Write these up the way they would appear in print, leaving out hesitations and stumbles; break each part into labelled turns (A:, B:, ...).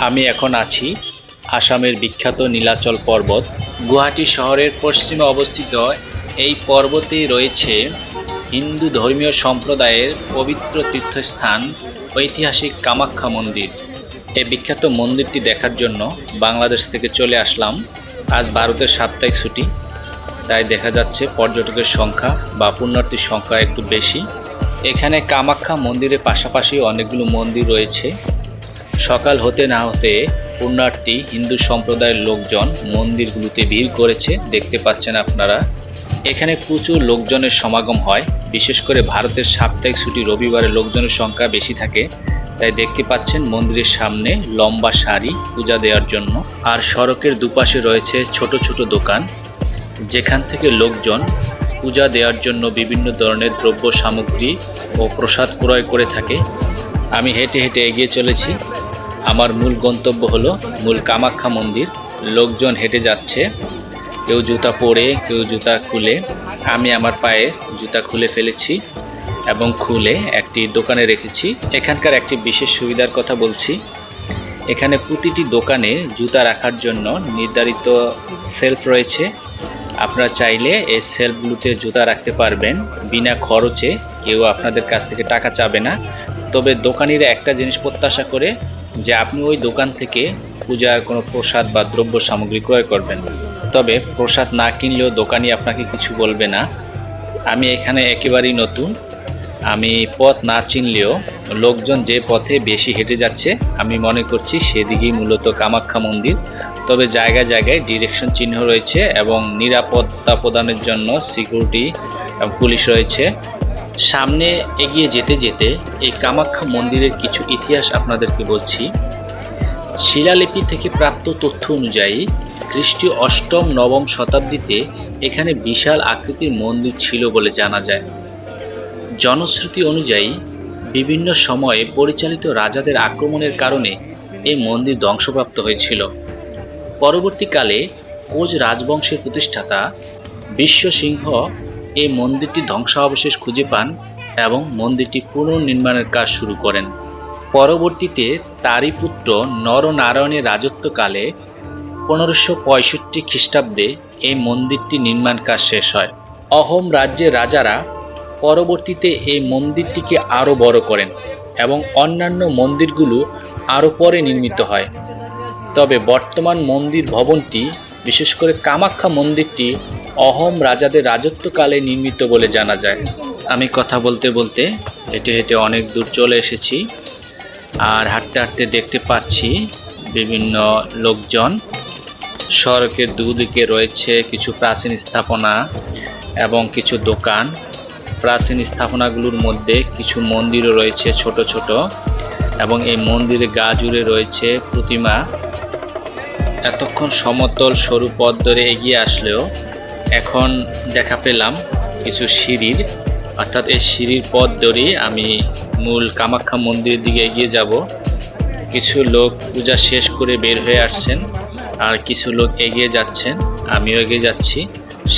A: আমি এখন আছি আসামের বিখ্যাত নীলাচল পর্বত। গুয়াহাটি শহরের পশ্চিমে অবস্থিত এই পর্বতেই রয়েছে হিন্দু ধর্মীয় সম্প্রদায়ের পবিত্র তীর্থস্থান ঐতিহাসিক কামাখ্যা মন্দির। এই বিখ্যাত মন্দিরটি দেখার জন্য বাংলাদেশ থেকে চলে আসলাম। আজ ভারতের সাপ্তাহিক ছুটি, তাই দেখা যাচ্ছে পর্যটকের সংখ্যা বা পুণ্যার্থীর সংখ্যা একটু বেশি। এখানে কামাখ্যা মন্দিরের পাশাপাশি অনেকগুলো মন্দির রয়েছে। সকাল হতে না হতে পুণ্যার্থী হিন্দু সম্প্রদায়ের লোকজন মন্দিরগুলোতে ভিড় করেছে, দেখতে পাচ্ছেন আপনারা। এখানে প্রচুর লোকজনের সমাগম হয়, বিশেষ করে ভারতের সাপ্তাহিক ছুটি রবিবারে লোকজনের সংখ্যা বেশি থাকে, তাই দেখতে পাচ্ছেন মন্দিরের সামনে লম্বা সারি পূজা দেওয়ার জন্য। আর সড়কের দুপাশে রয়েছে ছোট ছোট দোকান, যেখান থেকে লোকজন পূজা দেওয়ার জন্য বিভিন্ন ধরনের দ্রব্য সামগ্রী ও প্রসাদ ক্রয় করে থাকে। আমি হেঁটে হেঁটে এগিয়ে চলেছি। আমার মূল গন্তব্য হলো মূল কামাখ্যা মন্দির। লোকজন হেঁটে যাচ্ছে, কেউ জুতা পরে, কেউ জুতা খুলে। আমি আমার পায়ে জুতা খুলে ফেলেছি এবং খুলে একটি দোকানে রেখেছি। এখানকার একটি বিশেষ সুবিধার কথা বলছি। এখানে প্রতিটি দোকানে জুতা রাখার জন্য নির্ধারিত সেলফ রয়েছে। আপনারা চাইলে এই সেলফগুলোতে জুতা রাখতে পারবেন বিনা খরচে, কেউ আপনাদের কাছ থেকে টাকা চাবে না। তবে দোকানিরা একটা জিনিস প্রত্যাশা করে যে আপনি ওই দোকান থেকে পূজার কোনো প্রসাদ বা দ্রব্য সামগ্রী ক্রয় করবেন। তবে প্রসাদ না কিনলেও দোকানি আপনাকে কিছু বলবে না। আমি এখানে একেবারেই নতুন, আমি পথ না চিনলেও লোকজন যে পথে বেশি হেঁটে যাচ্ছে আমি মনে করছি সেদিকেই মূলত কামাখ্যা মন্দির। তবে জায়গায় জায়গায় ডিরেকশন চিহ্ন রয়েছে এবং নিরাপত্তা প্রদানের জন্য সিকিউরিটি পুলিশ রয়েছে। সামনে এগিয়ে যেতে যেতে এই কামাখ্যা মন্দিরের কিছু ইতিহাস আপনাদেরকে বলছি। শিলালিপি থেকে প্রাপ্ত তথ্য অনুযায়ী খ্রিস্টীয় অষ্টম নবম শতাব্দীতে এখানে বিশাল আকৃতির মন্দির ছিল বলে জানা যায়। জনশ্রুতি অনুযায়ী বিভিন্ন সময়ে পরিচালিত রাজাদের আক্রমণের কারণে এই মন্দির ধ্বংসপ্রাপ্ত হয়েছিল। পরবর্তীকালে কোচ রাজবংশের প্রতিষ্ঠাতা বিশ্বসিংহ এই মন্দিরটি ধ্বংসাবশেষ খুঁজে পান এবং মন্দিরটি পুনর্নির্মাণের কাজ শুরু করেন। পরবর্তীতে তারই পুত্র নরনারায়ণের রাজত্বকালে 1565 খ্রিস্টাব্দে এই মন্দিরটি নির্মাণ কাজ শেষ হয়। অহোম রাজ্যের রাজারা পরবর্তীতে এই মন্দিরটিকে আরও বড় করেন এবং অন্যান্য মন্দিরগুলো আরও পরে নির্মিত হয়। তবে বর্তমান মন্দির ভবনটি, বিশেষ করে কামাখ্যা মন্দিরটি অহোম রাজাদের রাজত্বকালে নির্মিত বলে জানা যায়। আমি কথা বলতে বলতে হেঁটে হেঁটে অনেক দূর চলে এসেছি। আর হাঁটতে হাঁটতে দেখতে পাচ্ছি বিভিন্ন লোকজন। সড়কের দুদিকে রয়েছে কিছু প্রাচীন স্থাপনা এবং কিছু দোকান। প্রাচীন স্থাপনাগুলোর মধ্যে কিছু মন্দিরও রয়েছে ছোট ছোট, এবং এই মন্দিরের গা জুড়ে রয়েছে প্রতিমা। এতক্ষণ সমতল সরু পথ ধরে এগিয়ে আসলেও এখন দেখা পেলাম কিছু সিঁড়ির, অর্থাৎ এই সিঁড়ির পথ ধরেই আমি মূল কামাখ্যা মন্দিরের দিকে এগিয়ে যাব। কিছু লোক পূজা শেষ করে বের হয়ে আসছেন আর কিছু লোক এগিয়ে যাচ্ছেন, আমিও এগিয়ে যাচ্ছি।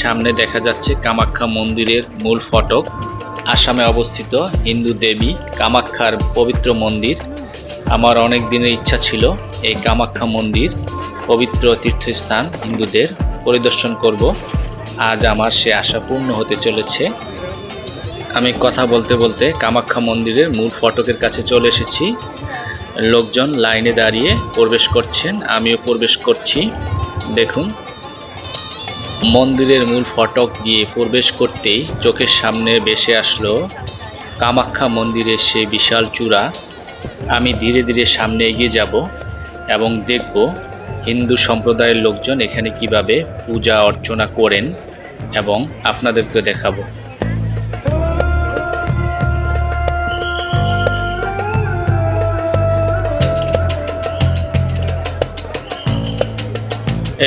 A: সামনে দেখা যাচ্ছে কামাখ্যা মন্দিরের মূল ফটক। আসামে অবস্থিত হিন্দু দেবী কামাখ্যার পবিত্র মন্দির। আমার অনেক দিনের ইচ্ছা ছিল এই কামাখ্যা মন্দির, পবিত্র তীর্থস্থান হিন্দুদের, পরিদর্শন করব। আজ আমার সে আশা পূর্ণ হতে চলেছে। আমি কথা বলতে বলতে কামাখ্যা মন্দিরের মূল ফটকের কাছে চলে এসেছি। লোকজন লাইনে দাঁড়িয়ে প্রবেশ করছেন, আমিও প্রবেশ করছি। দেখুন, মন্দিরের মূল ফটক দিয়ে প্রবেশ করতেই চোখের সামনে ভেসে আসলো কামাখ্যা মন্দিরের সেই বিশাল চূড়া। আমি ধীরে ধীরে সামনে এগিয়ে যাব এবং দেখব হিন্দু সম্প্রদায়ের লোকজন এখানে কিভাবে পূজা অর্চনা করেন এবং আপনাদেরকে দেখাবো।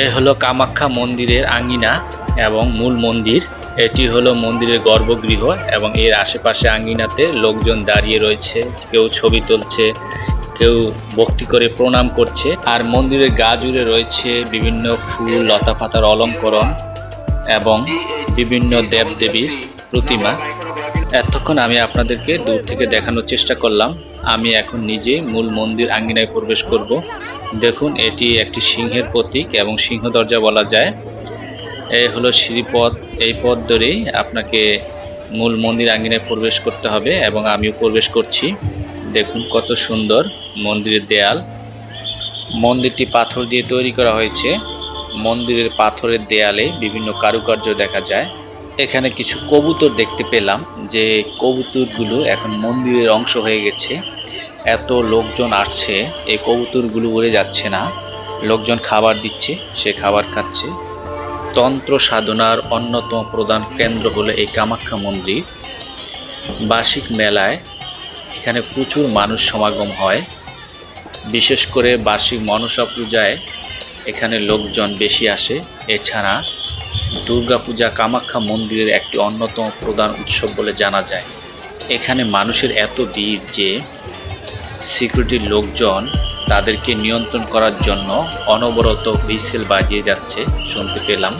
A: এই হলো কামাখ্যা মন্দিরের আঙ্গিনা এবং মূল মন্দির। এটি হলো মন্দিরের গর্ভগৃহ এবং এর আশেপাশে আঙ্গিনাতে লোকজন দাঁড়িয়ে রয়েছে, কেউ ছবি তুলছে, কেউ ভক্তি করে প্রণাম করছে। আর মন্দিরের গা জুড়ে রয়েছে বিভিন্ন ফুল, লতা পাতার অলঙ্করণ এবং বিভিন্ন দেবদেবীর প্রতিমা। এতক্ষণ আমি আপনাদেরকে দূর থেকে দেখানোর চেষ্টা করলাম। আমি এখন নিজে মূল মন্দির আঙ্গিনায় প্রবেশ করব। দেখুন, এটি একটি সিংহের প্রতীক এবং সিংহ দরজা বলা যায়। এই হলো সিঁড়িপথ। এই পথ ধরেই আপনাকে মূল মন্দির আঙ্গিনায় প্রবেশ করতে হবে এবং আমিও প্রবেশ করছি। দেখুন কত সুন্দর মন্দিরের দেয়াল। মন্দিরটি পাথর দিয়ে তৈরি করা হয়েছে। মন্দিরের পাথরের দেয়ালে বিভিন্ন কারুকার্য দেখা যায়। এখানে কিছু কবুতর দেখতে পেলাম, যে কবুতরগুলো এখন মন্দিরের অংশ হয়ে গেছে। এত লোকজন আসছে, এই কবুতরগুলো উড়ে যাচ্ছে না, লোকজন খাবার দিচ্ছে, সে খাবার খাচ্ছে। তন্ত্র সাধনার অন্যতম প্রধান কেন্দ্র হলো এই কামাখ্যা মন্দির। বার্ষিক মেলায় এখানে প্রচুর মানুষ সমাগম হয়। বিশেষ করে বার্ষিক মনসা পূজায় এখানে লোকজন বেশি আসে। এছাড়া দুর্গাপূজা কামাখ্যা মন্দিরের একটি অন্যতম প্রধান উৎসব বলে জানা যায়। এখানে মানুষের এত ভিড় যে সিকিউরিটির লোকজন তাদেরকে নিয়ন্ত্রণ করার জন্য অনবরত হুইসেল বাজিয়ে যাচ্ছে, শুনতে পেলাম।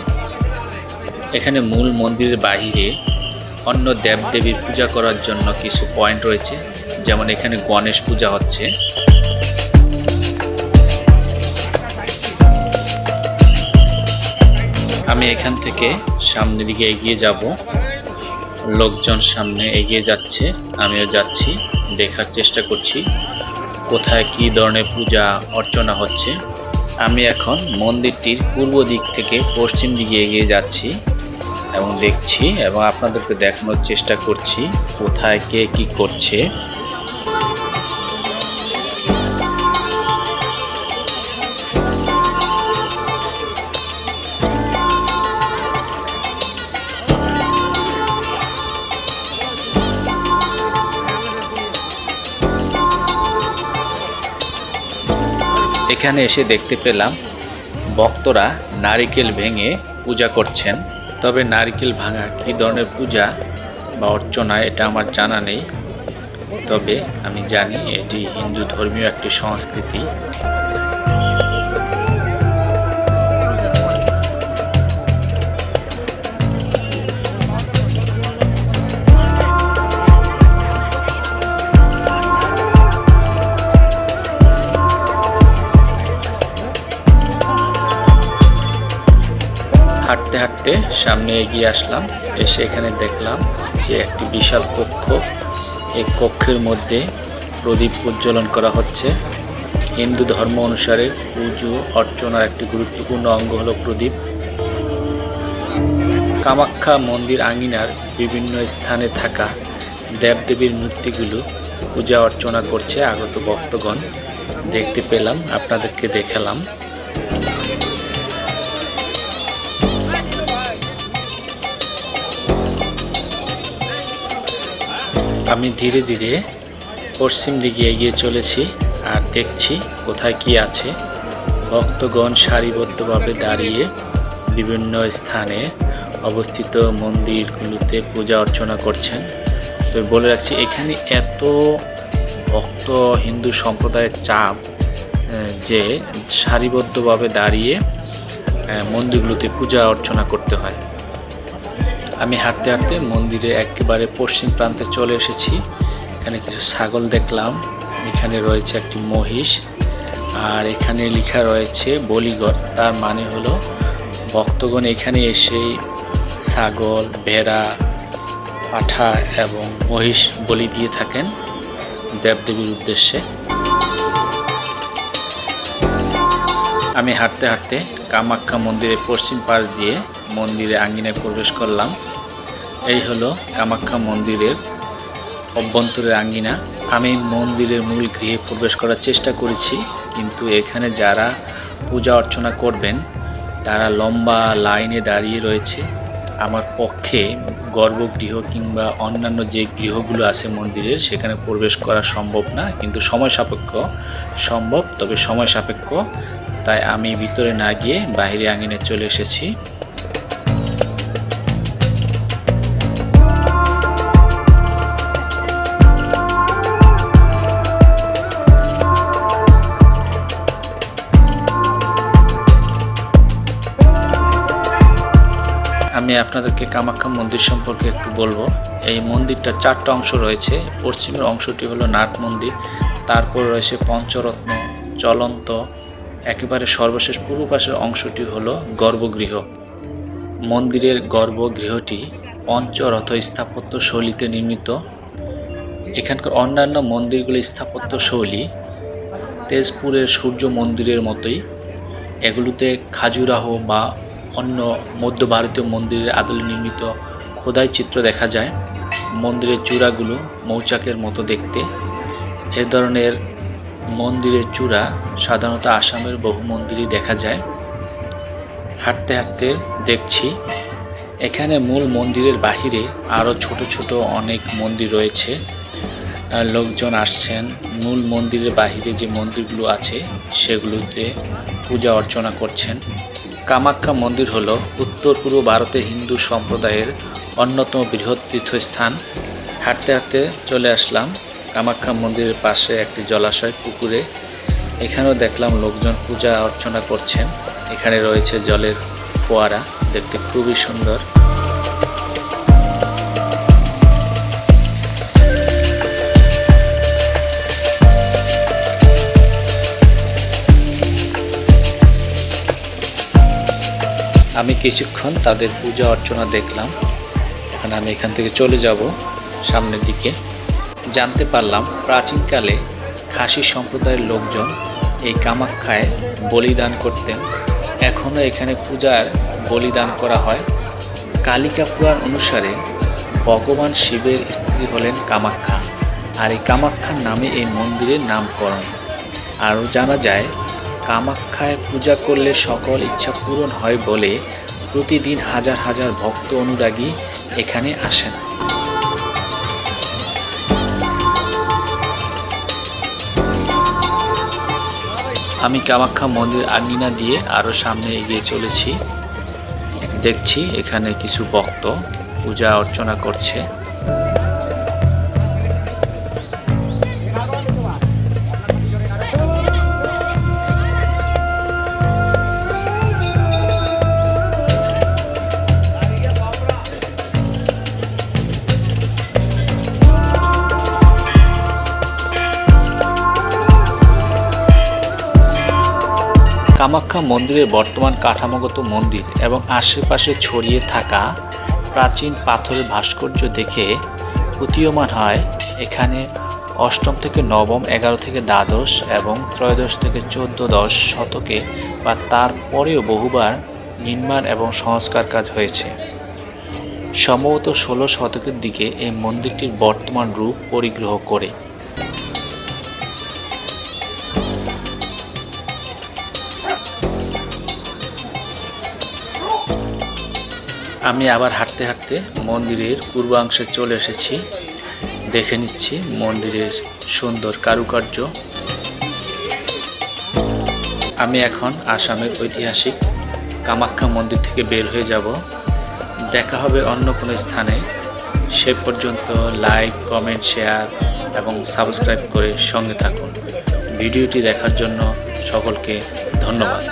A: এখানে মূল মন্দিরের বাহিরে অন্য দেবদেবীর পূজা করার জন্য কিছু পয়েন্ট রয়েছে, যেমন এখানে গণেশ পূজা হচ্ছে। আমি এখান থেকে সামনের দিকে এগিয়ে যাব। লোকজন সামনে এগিয়ে যাচ্ছে, আমিও যাচ্ছি, দেখার চেষ্টা করছি কোথায় কি ধরনের পূজা অর্চনা হচ্ছে। আমি এখন মন্দিরটির পূর্ব দিক থেকে পশ্চিম দিকে এগিয়ে যাচ্ছি এবং দেখছি এবং আপনাদেরকে দেখানোর চেষ্টা করছি কোথায় কে কি করছে। এখানে এসে দেখতে পেলাম ভক্তরা নারিকেল ভেঙে পূজা করছেন। তবে নারিকেল ভাঙা কী ধরনের পূজা বা অর্চনা এটা আমার জানা নেই, তবে আমি জানি এটি হিন্দু ধর্মীয় একটি সংস্কৃতি। হাঁটতে হাঁটতে সামনে এগিয়ে আসলাম, এসে এখানে দেখলাম যে একটি বিশাল কক্ষ। এই কক্ষের মধ্যে প্রদীপ প্রজ্বলন করা হচ্ছে। হিন্দু ধর্ম অনুসারে পুজো অর্চনার একটি গুরুত্বপূর্ণ অঙ্গ হলো প্রদীপ। কামাখ্যা মন্দির আঙিনার বিভিন্ন স্থানে থাকা দেবদেবীর মূর্তিগুলো পূজা অর্চনা করছে আগত ভক্তগণ। দেখতে পেলাম, আপনাদেরকে দেখালাম। আমি ধীরে ধীরে পশ্চিম দিকে এগিয়ে চলেছি আর দেখছি কোথায় কি আছে। ভক্তগণ সারিবদ্ধভাবে দাঁড়িয়ে বিভিন্ন স্থানে অবস্থিত মন্দিরগুলোতে পূজা অর্চনা করছেন। তো বলে রাখছি, এখানে এত ভক্ত হিন্দু সম্প্রদায়ের চাপ যে সারিবদ্ধভাবে দাঁড়িয়ে মন্দিরগুলোতে পূজা অর্চনা করতে হয়। আমি হাঁটতে হাঁটতে মন্দিরে একেবারে পশ্চিম প্রান্তে চলে এসেছি। এখানে কিছু ছাগল দেখলাম, এখানে রয়েছে একটি মহিষ, আর এখানে লেখা রয়েছে বলিঘর। তার মানে হলো ভক্তগণ এখানে এসে ছাগল, ভেড়া, পাঠা এবং মহিষ বলি দিয়ে থাকেন দেবদেবীর উদ্দেশ্যে। আমি হাঁটতে হাঁটতে কামাখ্যা মন্দিরের পশ্চিম পাশ দিয়ে মন্দিরে আঙ্গিনায় প্রবেশ করলাম। এই হলো কামাখ্যা মন্দিরের অভ্যন্তরের আঙ্গিনা। আমি মন্দিরের মূল গৃহে প্রবেশ করার চেষ্টা করেছি, কিন্তু এখানে যারা পূজা অর্চনা করবেন তারা লম্বা লাইনে দাঁড়িয়ে রয়েছে। আমার পক্ষে গর্ভগৃহ কিংবা অন্যান্য যে গৃহগুলো আছে মন্দিরের সেখানে প্রবেশ করা সম্ভব না, কিন্তু সময় সাপেক্ষ সম্ভব, তবে সময় সাপেক্ষ। তাই আমি ভিতরে না গিয়ে বাইরে আঙ্গিনে চলে এসেছি। আমি আপনাদেরকে কামাখ্যা মন্দির সম্পর্কে একটু বলবো। এই মন্দিরটা 4টা অংশ রয়েছে। পশ্চিমের অংশটি হলো নাট মন্দির, তারপর রয়েছে পঞ্চরত্ন, চলন্ত, একেবারে সর্বশেষ পূর্ব পাশের অংশটি হলো গর্ভগৃহ। মন্দিরের গর্ভগৃহটি পঞ্চরথ স্থাপত্য শৈলীতে নির্মিত। এখানকার অন্যান্য মন্দিরগুলির স্থাপত্য শৈলী তেজপুরের সূর্য মন্দিরের মতোই। এগুলোতে খাজুরাহ বা অন্য মধ্য ভারতীয় মন্দিরের আদলে নির্মিত খোদাই চিত্র দেখা যায়। মন্দিরের চূড়াগুলো মৌচাকের মতো দেখতে। এ ধরনের মন্দিরের চূড়া সাধারণত আসামের বহু মন্দিরই দেখা যায়। হাঁটতে হাঁটতে দেখছি এখানে মূল মন্দিরের বাহিরে আরও ছোট ছোট অনেক মন্দির রয়েছে। লোকজন আসছেন মূল মন্দিরের বাহিরে যে মন্দিরগুলো আছে সেগুলোতে পূজা অর্চনা করছেন। কামাখ্যা মন্দির হল উত্তর পূর্ব ভারতের হিন্দু সম্প্রদায়ের অন্যতম বৃহৎ তীর্থস্থান। হাঁটতে হাঁটতে চলে আসলাম কামাখ্যা মন্দিরের পাশে একটি জলাশয় পুকুরে। এখানেও দেখলাম লোকজন পূজা অর্চনা করছেন। এখানে রয়েছে জলের ফোয়ারা, দেখতে খুবই সুন্দর। আমি কিছুক্ষণ তাদের পূজা অর্চনা দেখলাম। এখন আমি এখান থেকে চলে যাব সামনের দিকে। জানতে পারলাম প্রাচীনকালে খাসি সম্প্রদায়ের লোকজন এই কামাখ্যায় বলিদান করতেন। এখনও এখানে পূজার বলিদান করা হয়। কালিকা পুরাণ অনুসারে ভগবান শিবের স্ত্রী হলেন কামাখ্যা, আর এই কামাখ্যার নামে এই মন্দিরের নামকরণ। আরও জানা যায় কামাখ্যায় পূজা করলে সকল ইচ্ছা পূরণ হয় বলে প্রতিদিন হাজার হাজার ভক্ত অনুরাগী এখানে আসেন। আমি কামাখ্যা মন্দির আঙিনা দিয়ে আরও সামনে এগিয়ে চলেছি। দেখছি এখানে কিছু ভক্ত পূজা অর্চনা করছে। কামাখ্যা মন্দিরের বর্তমান কাঠামোগত মন্দির এবং আশেপাশে ছড়িয়ে থাকা প্রাচীন পাথরের ভাস্কর্য দেখে প্রতীয়মান হয় এখানে অষ্টম থেকে নবম, 11 থেকে দ্বাদশ এবং ত্রয়োদশ থেকে 14দশ শতকে বা তার পরেও বহুবার নির্মাণ এবং সংস্কার কাজ হয়েছে। সম্ভবত 16 শতকের দিকে এই মন্দিরটির বর্তমান রূপ পরিগ্রহ করে। আমি আবার হাঁটতে হাঁটতে মন্দিরের পূর্বাংশে চলে এসেছি। দেখে নিচ্ছি মন্দিরের সুন্দর কারুকার্য। আমি এখন আসামের ঐতিহাসিক কামাখ্যা মন্দির থেকে বের হয়ে যাব। দেখা হবে অন্য কোনো স্থানে। সে পর্যন্ত লাইক, কমেন্ট, শেয়ার এবং সাবস্ক্রাইব করে সঙ্গে থাকুন। ভিডিওটি দেখার জন্য সকলকে ধন্যবাদ।